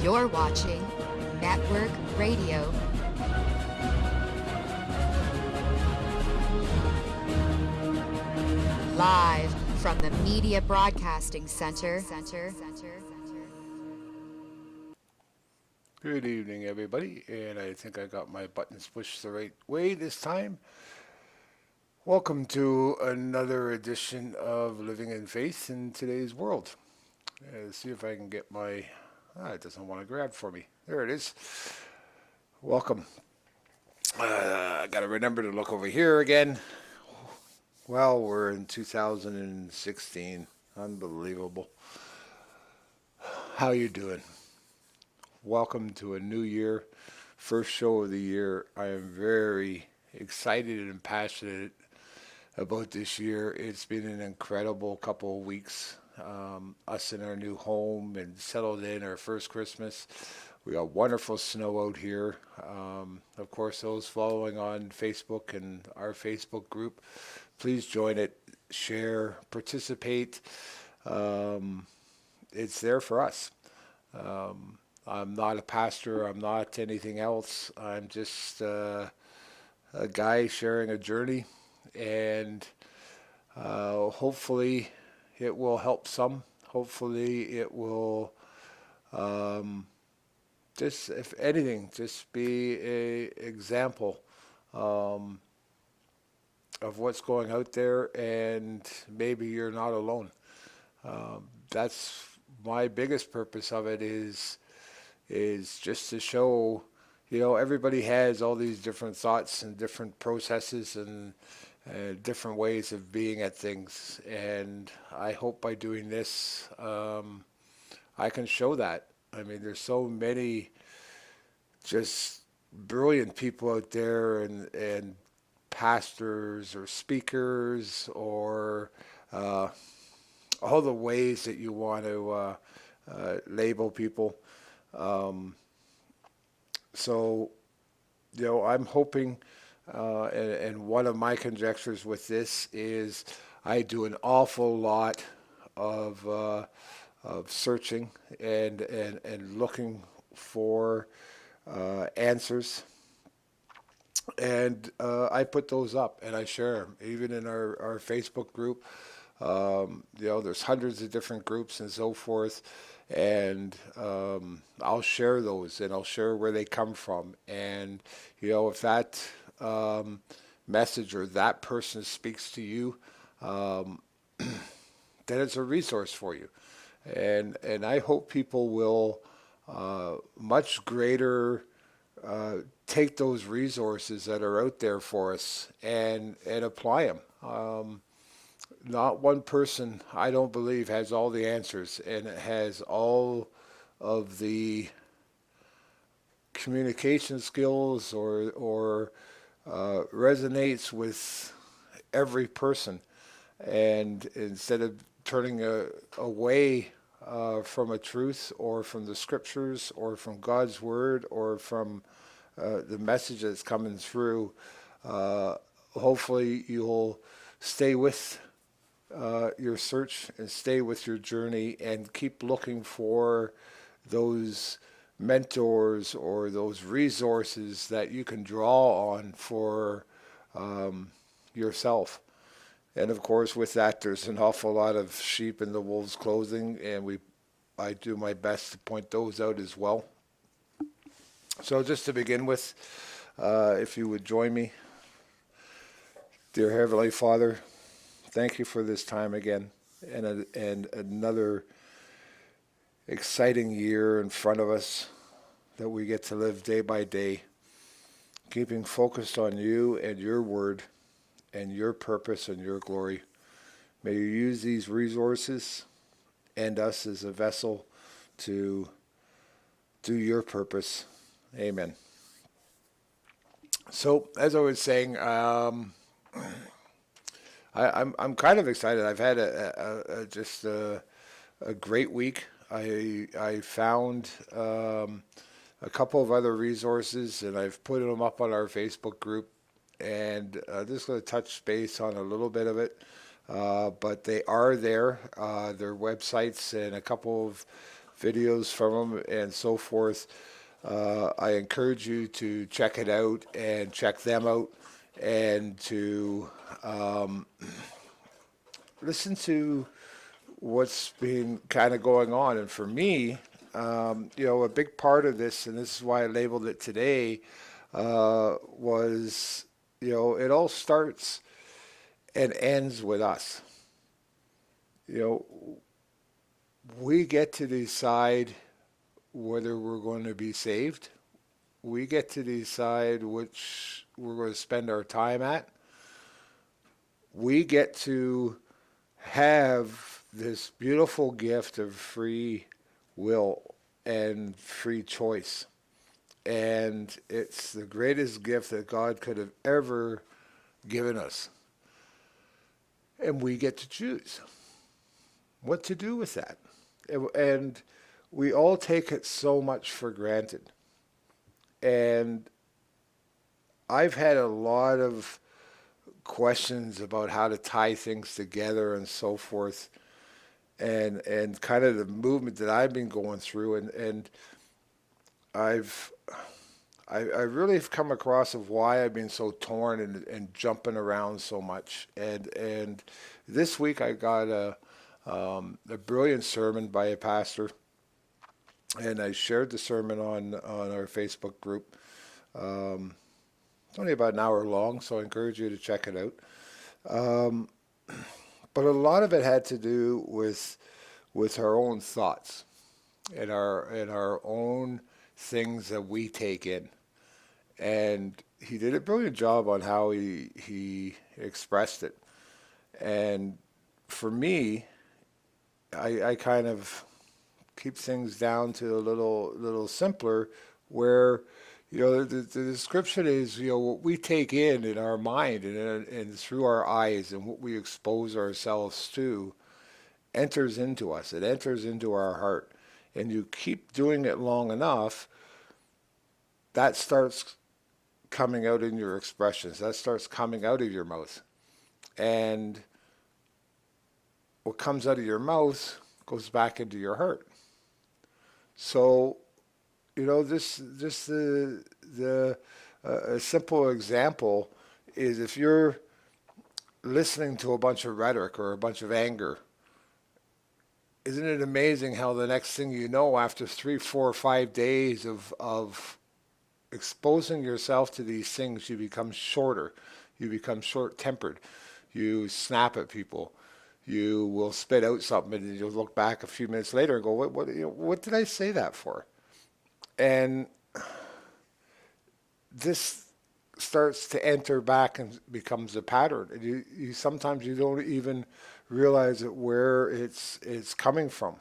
You're watching Network Radio. Live from the Media Broadcasting Center. Good evening, everybody, and I think I got my buttons pushed the right way this time. Welcome to another edition of Living in Faith in Today's World. Let's see if I can get my... it doesn't want to grab for me. There it is. Welcome. I got to remember to look over here again. Well, we're in 2016. Unbelievable. How you doing? Welcome to a new year, first show of the year. I am very excited and passionate about this year. It's been an incredible couple of weeks. Us in our new home and settled in our first Christmas. We got wonderful snow out here. Of course, those following on Facebook and our Facebook group, please join it, share, participate. It's there for us. I'm not a pastor. I'm not anything else. I'm just a guy sharing a journey, and hopefully it will help some. Hopefully it will just, if anything, just be a example of what's going out there, and maybe you're not alone. That's my biggest purpose of it is just to show, everybody has all these different thoughts and different processes and different ways of being at things. And I hope by doing this, I can show that. I mean, there's so many just brilliant people out there and pastors or speakers or all the ways that you want to label people. So, I'm hoping, and one of my conjectures with this is I do an awful lot of searching and looking for answers. And I put those up and I share them, even in our Facebook group. There's hundreds of different groups and so forth. And I'll share those, and I'll share where they come from. And, if that message or that person speaks to you, then it's a resource for you. And I hope people will much greater take those resources that are out there for us and apply them. Not one person, I don't believe, has all the answers and has all of the communication skills or resonates with every person. And instead of turning away from a truth or from the scriptures or from God's word or from the message that's coming through, hopefully you'll stay with your search and stay with your journey and keep looking for those mentors or those resources that you can draw on for yourself. And of course, with that, there's an awful lot of sheep in the wolf's clothing, and I do my best to point those out as well. So just to begin with, if you would join me. Dear Heavenly Father, thank you for this time again and another exciting year in front of us that we get to live day by day, keeping focused on you and your word and your purpose and your glory. May you use these resources and us as a vessel to do your purpose. Amen. So, as I was saying, I'm kind of excited. I've had just a great week. I found a couple of other resources, and I've put them up on our Facebook group. And just going to touch base on a little bit of it. But they are there. Their websites and a couple of videos from them and so forth. I encourage you to check it out and check them out and to listen to what's been kind of going on. And for me, a big part of this, and this is why I labeled it today, was, it all starts and ends with us. We get to decide whether we're going to be saved. We get to decide which we're going to spend our time at. We get to have this beautiful gift of free will and free choice. And it's the greatest gift that God could have ever given us. And we get to choose what to do with that. And we all take it so much for granted. And I've had a lot of questions about how to tie things together and so forth, and kind of the movement that I've been going through, and I really have come across of why I've been so torn and jumping around so much. And this week I got a brilliant sermon by a pastor, and I shared the sermon on our Facebook group. It's only about an hour long, so I encourage you to check it out. But a lot of it had to do with our own thoughts and our own things that we take in. And he did a brilliant job on how he expressed it. And for me, I kind of keep things down to a little simpler, where the description is, what we take in our mind and through our eyes, and what we expose ourselves to enters into us. It enters into our heart. And you keep doing it long enough, that starts coming out in your expressions. That starts coming out of your mouth. And what comes out of your mouth goes back into your heart. So, a simple example is, if you're listening to a bunch of rhetoric or a bunch of anger, isn't it amazing how the next thing you know, after 3, 4, 5 days of exposing yourself to these things, you become shorter, you become short-tempered, you snap at people, you will spit out something, and you'll look back a few minutes later and go, what did I say that for? And this starts to enter back and becomes a pattern. And you sometimes you don't even realize it, where it's coming from.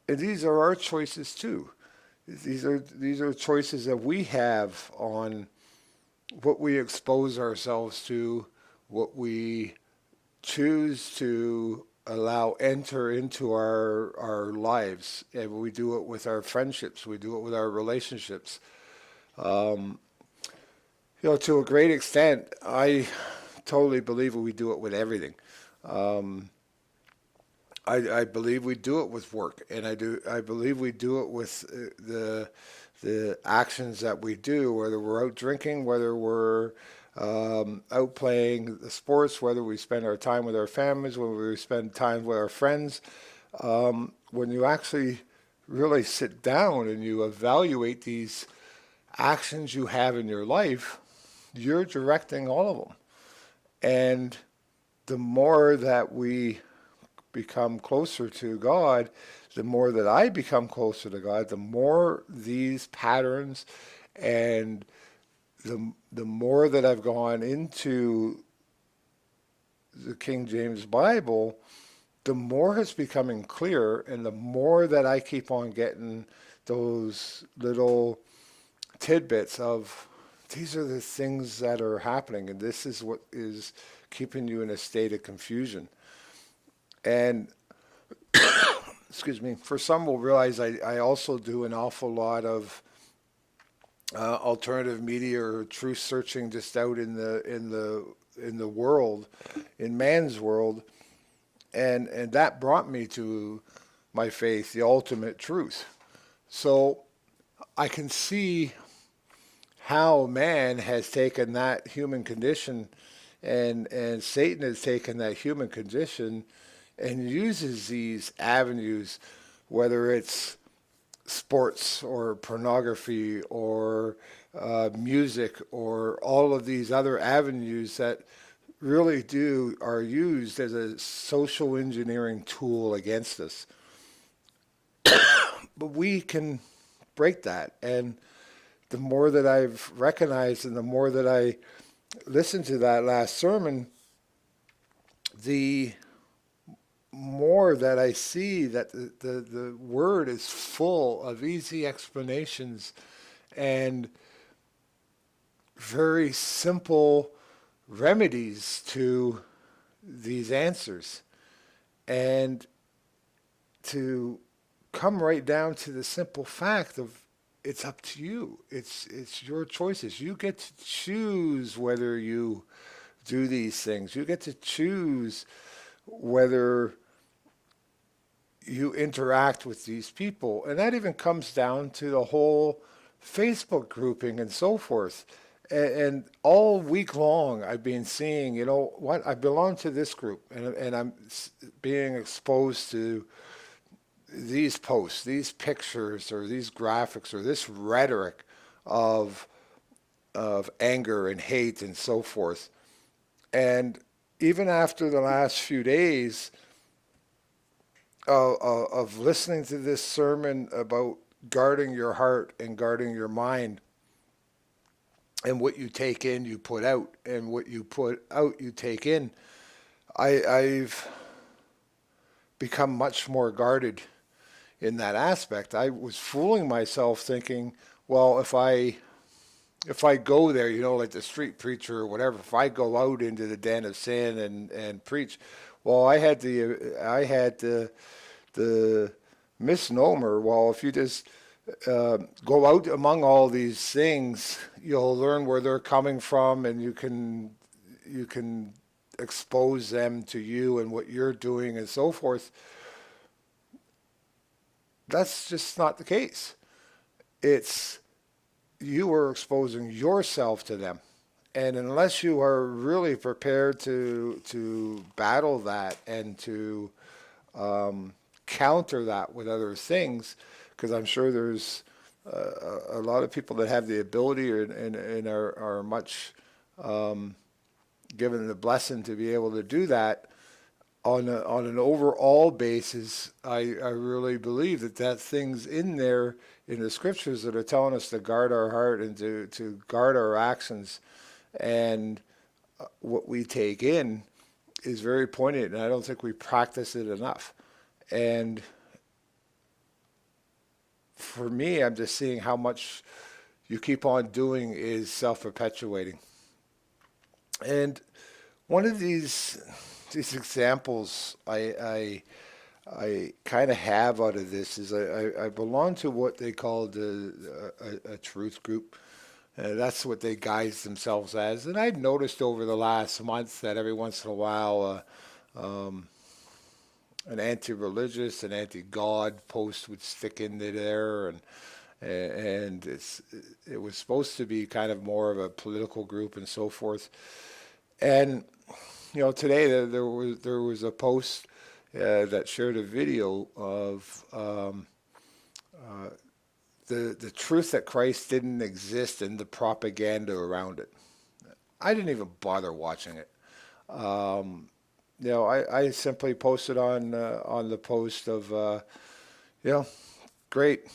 And these are our choices too. These are choices that we have on what we expose ourselves to, what we choose to allow enter into our lives. And we do it with our friendships, we do it with our relationships. To a great extent, I totally believe we do it with everything. I believe we do it with work, and I believe we do it with the actions that we do, whether we're out drinking, whether we're out playing the sports, whether we spend our time with our families, whether we spend time with our friends. When you actually really sit down and you evaluate these actions you have in your life, you're directing all of them. And the more that we become closer to God, the more that I become closer to God, the more these patterns and the more that I've gone into the King James Bible, the more it's becoming clear, and the more that I keep on getting those little tidbits of, these are the things that are happening, and this is what is keeping you in a state of confusion. And excuse me, for some will realize I also do an awful lot of alternative media or truth searching just out in the world, in man's world, and that brought me to my faith, the ultimate truth. So I can see how man has taken that human condition and Satan has taken that human condition and uses these avenues, whether it's sports or pornography or music or all of these other avenues that really are used as a social engineering tool against us. But we can break that. And the more that I've recognized and the more that I listened to that last sermon, the more that I see that the word is full of easy explanations and very simple remedies to these answers. And to come right down to the simple fact of it's up to you. It's your choices. You get to choose whether you do these things. You get to choose whether you interact with these people. And that even comes down to the whole Facebook grouping and so forth. And all week long, I've been seeing, you know what, I belong to this group, and I'm being exposed to these posts, these pictures, or these graphics, or this rhetoric of anger and hate and so forth. And even after the last few days of listening to this sermon about guarding your heart and guarding your mind, and what you take in, you put out, and what you put out, you take in, I've become much more guarded in that aspect. I was fooling myself thinking, well, if I go there, you know, like the street preacher or whatever, if I go out into the den of sin and preach, well, I had the misnomer, well, if you just go out among all these things, you'll learn where they're coming from, and you can expose them to you and what you're doing and so forth. That's just not the case. It's you are exposing yourself to them. And unless you are really prepared to battle that and to counter that with other things, because I'm sure there's a lot of people that have the ability and are much given the blessing to be able to do that. On an overall basis, I really believe that thing's in there in the scriptures that are telling us to guard our heart and to guard our actions, and what we take in is very poignant, and I don't think we practice it enough. And for me, I'm just seeing how much you keep on doing is self-perpetuating. And one of these examples I kind of have out of this is I belong to what they call a truth group. That's what they guise themselves as. And I've noticed over the last month that every once in a while an anti-religious, an anti-God post would stick into there, and it was supposed to be kind of more of a political group and so forth. And you know, today there was a post that shared a video of the truth that Christ didn't exist and the propaganda around it. I didn't even bother watching it. You know, I simply posted on the post of, you know, great,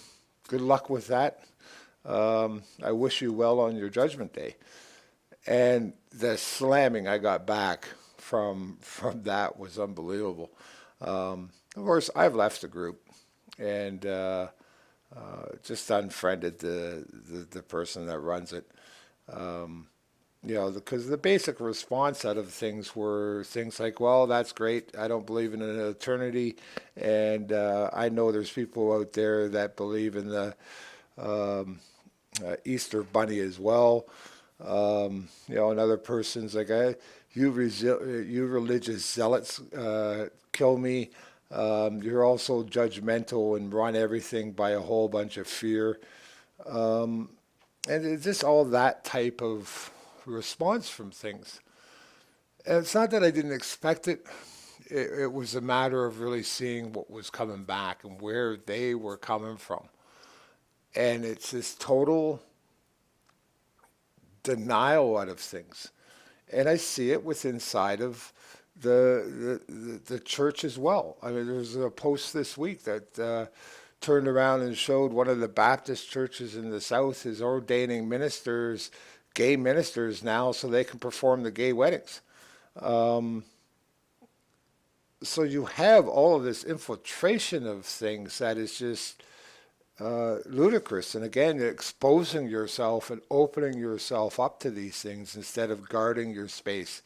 good luck with that. I wish you well on your judgment day. And the slamming I got back from that was unbelievable. Of course, I've left the group and just unfriended the person that runs it. You know, because the basic response out of things were things like, well, that's great. I don't believe in an eternity. And I know there's people out there that believe in the Easter Bunny as well. You know, another person's like, you religious zealots kill me. You're also judgmental and run everything by a whole bunch of fear. Um, and it's just all that type of response from things. And it's not that I didn't expect it. It was a matter of really seeing what was coming back and where they were coming from. And it's this total denial out of things. And I see it with inside of the church as well. I mean, there was a post this week that turned around and showed one of the Baptist churches in the South is ordaining ministers, gay ministers now, so they can perform the gay weddings. Um, so you have all of this infiltration of things that is just ludicrous. And again, exposing yourself and opening yourself up to these things instead of guarding your space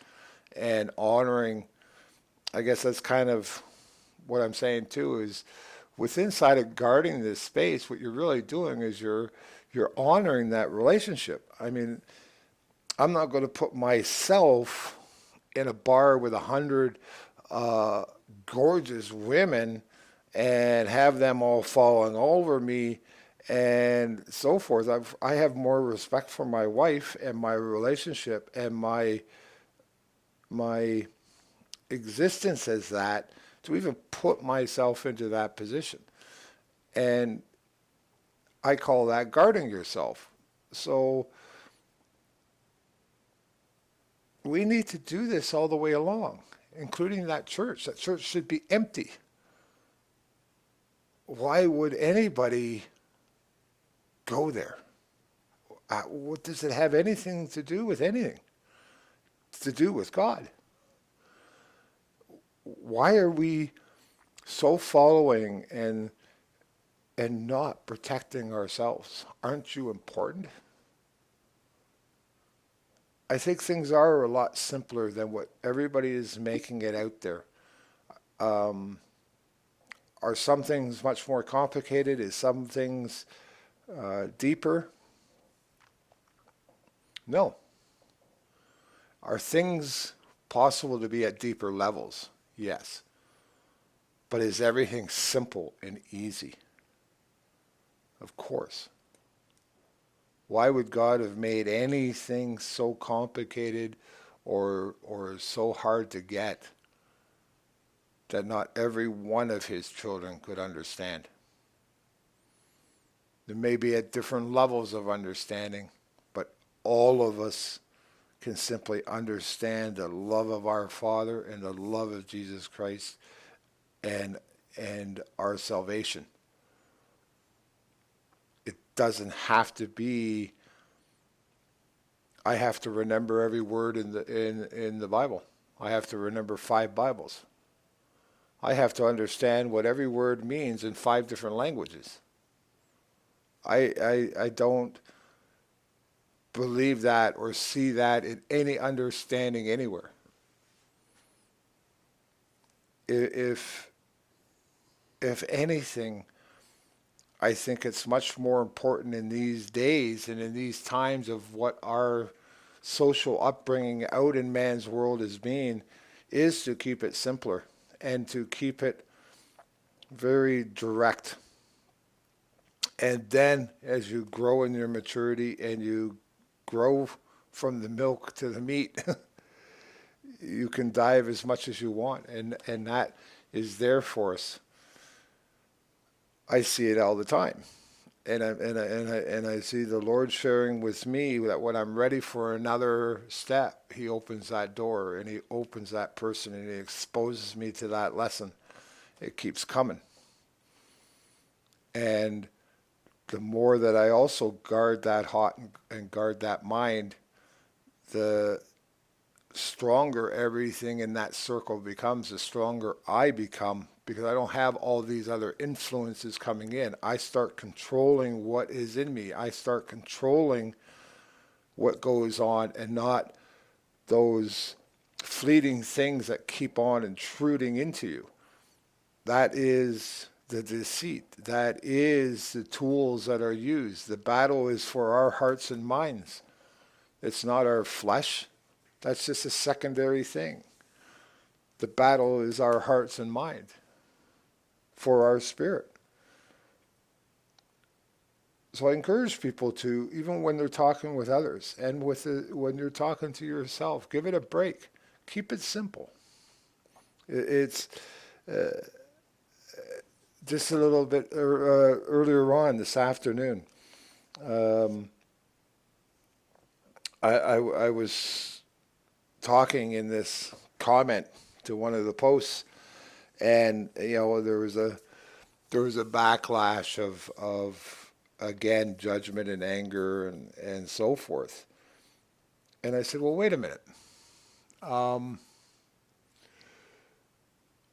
and honoring. I guess that's kind of what I'm saying too, is with inside of guarding this space, what you're really doing is you're honoring that relationship. I mean, I'm not going to put myself in a bar with 100 uh, gorgeous women and have them all falling over me and so forth. I have more respect for my wife and my relationship and my existence as that to even put myself into that position. And I call that guarding yourself. So we need to do this all the way along, including that church. That church should be empty. Why would anybody go there? What does it have anything to do with anything? It's to do with God. Why are we so following and not protecting ourselves? Aren't you important? I think things are a lot simpler than what everybody is making it out there. Um, are some things much more complicated? Is some things deeper? No. Are things possible to be at deeper levels? Yes. But is everything simple and easy? Of course. Why would God have made anything so complicated or so hard to get that not every one of his children could understand? There may be at different levels of understanding, but all of us can simply understand the love of our Father and the love of Jesus Christ and our salvation. It doesn't have to be, I have to remember every word in the Bible. I have to remember 5 Bibles. I have to understand what every word means in 5 different languages. I don't believe that or see that in any understanding anywhere. If anything, I think it's much more important in these days and in these times of what our social upbringing out in man's world is being, is to keep it simpler and to keep it very direct. And then as you grow in your maturity and you grow from the milk to the meat, you can dive as much as you want, and that is there for us. I see it all the time, and I see the Lord sharing with me that when I'm ready for another step, He opens that door and He opens that person and He exposes me to that lesson. It keeps coming, and the more that I also guard that heart and guard that mind, the stronger everything in that circle becomes, the stronger I become, because I don't have all these other influences coming in. I start controlling what is in me. I start controlling what goes on and not those fleeting things that keep on intruding into you. That is the deceit. That is the tools that are used. The battle is for our hearts and minds. It's not our flesh. That's just a secondary thing. The battle is our hearts and mind. for our spirit. So I encourage people to, even when they're talking with others and when you're talking to yourself, give it a break. Keep it simple. It's just a little bit earlier on this afternoon. I was talking in this comment to one of the posts, and there was a backlash of again judgment and anger and so forth. And I said, well, wait a minute.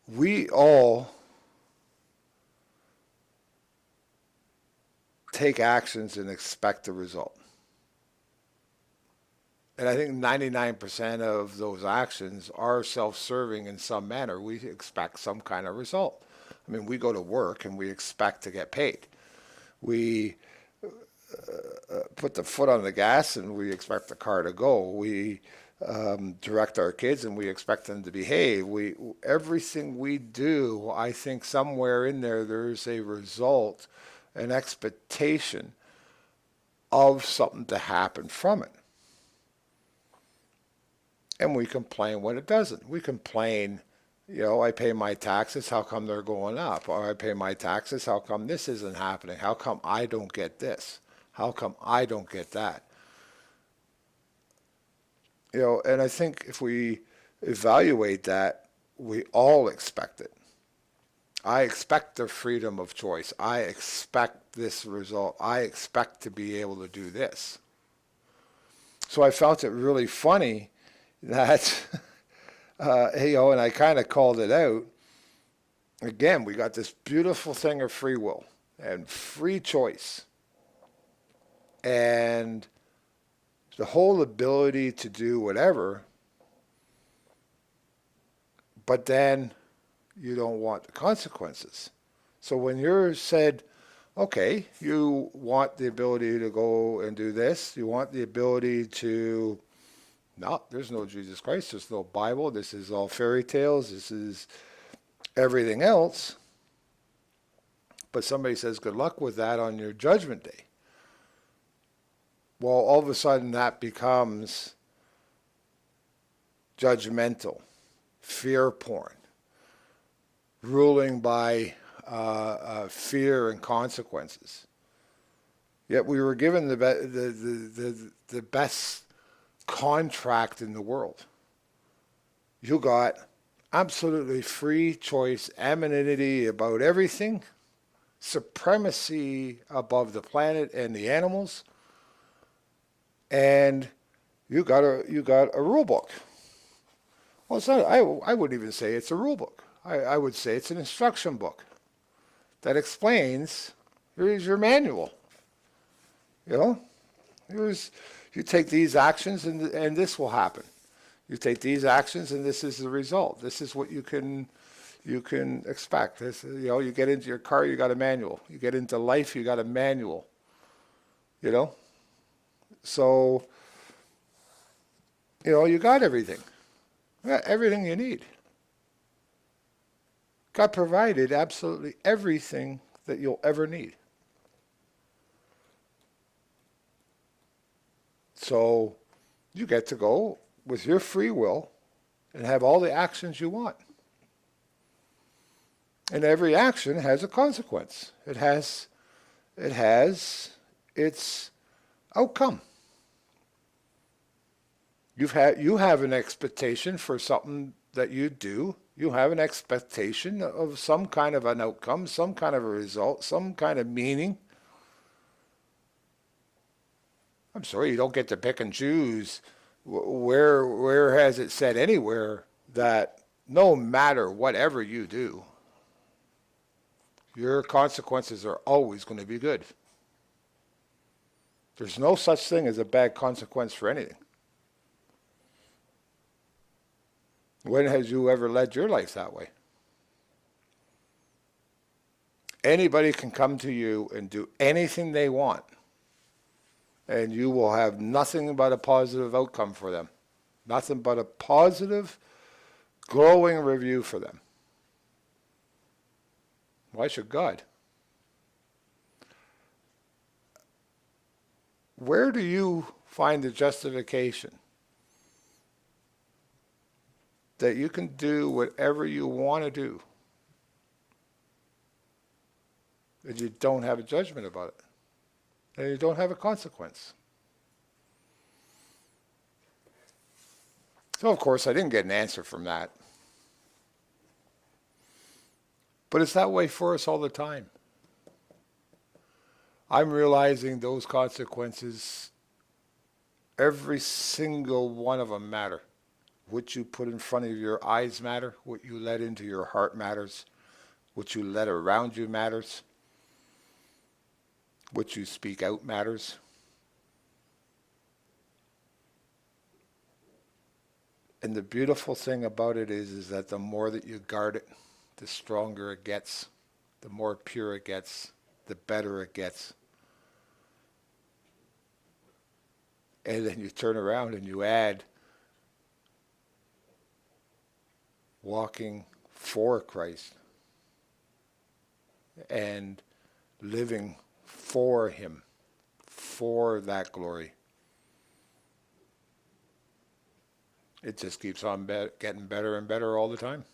We all take actions and expect a result. And I think 99% of those actions are self-serving in some manner. We expect some kind of result. I mean, we go to work and we expect to get paid. We put the foot on the gas and we expect the car to go. We direct our kids and we expect them to behave. Everything we do, I think somewhere in there's a result, an expectation of something to happen from it. And we complain when it doesn't. We complain, I pay my taxes, how come they're going up? Or I pay my taxes, how come this isn't happening? How come I don't get this? How come I don't get that? And I think if we evaluate that, we all expect it. I expect the freedom of choice. I expect this result. I expect to be able to do this. So I felt it really funny that, and I kind of called it out. Again, we got this beautiful thing of free will and free choice. And the whole ability to do whatever, but then you don't want the consequences. So when you're said, okay, you want the ability to go and do this, you want the ability to, no, there's no Jesus Christ, there's no Bible, this is all fairy tales, this is everything else. But somebody says, good luck with that on your judgment day. Well, all of a sudden that becomes judgmental, fear porn, ruling by fear and consequences. Yet we were given the best contract in the world. You got absolutely free choice, anonymity about everything, supremacy above the planet and the animals, and you got a rule book. Well, it's not. I wouldn't even say it's a rule book. I would say it's an instruction book that explains. Here's your manual. Here's, you take these actions and this will happen. You take these actions and this is the result. This is what you can expect. This, you get into your car, you got a manual. You get into life, you got a manual. So, you got everything. You got everything you need. God provided absolutely everything that you'll ever need. So, you get to go with your free will and have all the actions you want. And every action has a consequence. It has its outcome. You have an expectation for something that you do. You have an expectation of some kind of an outcome, some kind of a result, some kind of meaning. I'm sorry, you don't get to pick and choose. Where has it said anywhere that no matter whatever you do, your consequences are always going to be good? There's no such thing as a bad consequence for anything. When has you ever led your life that way? Anybody can come to you and do anything they want, and you will have nothing but a positive outcome for them. Nothing but a positive, glowing review for them. Why should God? Where do you find the justification that you can do whatever you want to do and you don't have a judgment about it, and you don't have a consequence? So, of course, I didn't get an answer from that. But it's that way for us all the time. I'm realizing those consequences, every single one of them matter. What you put in front of your eyes matter. What you let into your heart matters. What you let around you matters. What you speak out matters. And the beautiful thing about it is that the more that you guard it, the stronger it gets, the more pure it gets, the better it gets. And then you turn around and you add walking for Christ and living for Him, for that glory. It just keeps on getting better and better all the time.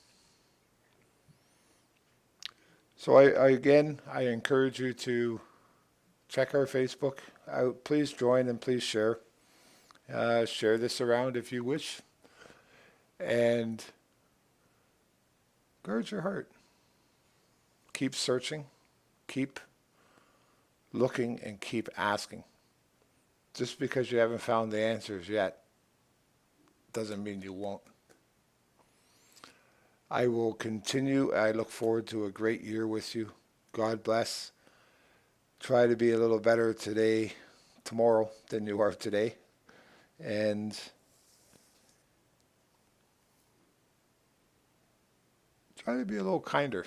So I encourage you to check our Facebook out. Please join and please share. Share this around if you wish. And guard your heart. Keep searching. Keep looking and keep asking. Just because you haven't found the answers yet doesn't mean you won't. I will continue. I look forward to a great year with you. God bless. Try to be a little better tomorrow than you are today. And try to be a little kinder.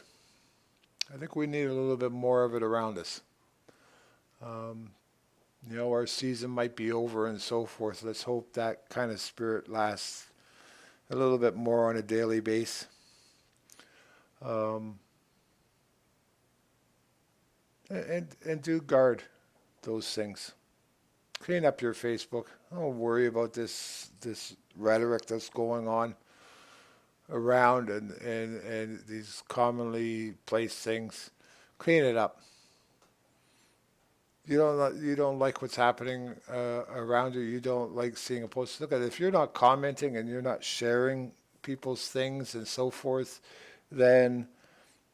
I think we need a little bit more of it around us. Our season might be over and so forth. Let's hope that kind of spirit lasts a little bit more on a daily basis. And do guard those things. Clean up your Facebook. Don't worry about this rhetoric that's going on around and these commonly placed things. Clean it up. You don't like what's happening around you. You don't like seeing a post. Look at it. If you're not commenting and you're not sharing people's things and so forth, then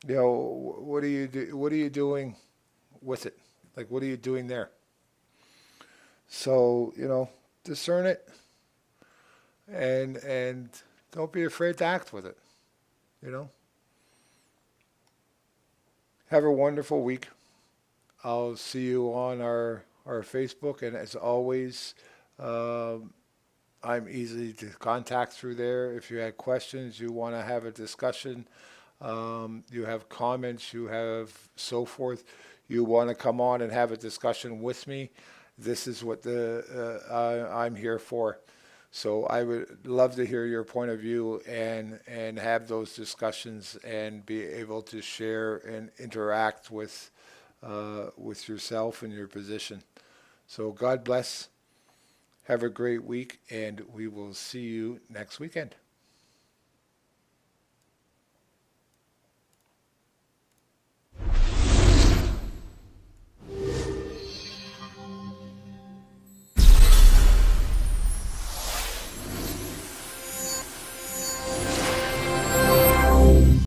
what are you doing with it? Like, what are you doing there? So discern it, and don't be afraid to act with it. Have a wonderful week. I'll see you on our Facebook, and as always, I'm easy to contact through there. If you had questions, you want to have a discussion, you have comments, you have so forth, you want to come on and have a discussion with me, this is what I'm here for. So I would love to hear your point of view and have those discussions and be able to share and interact with yourself and your position. So God bless. Have a great week, and we will see you next weekend.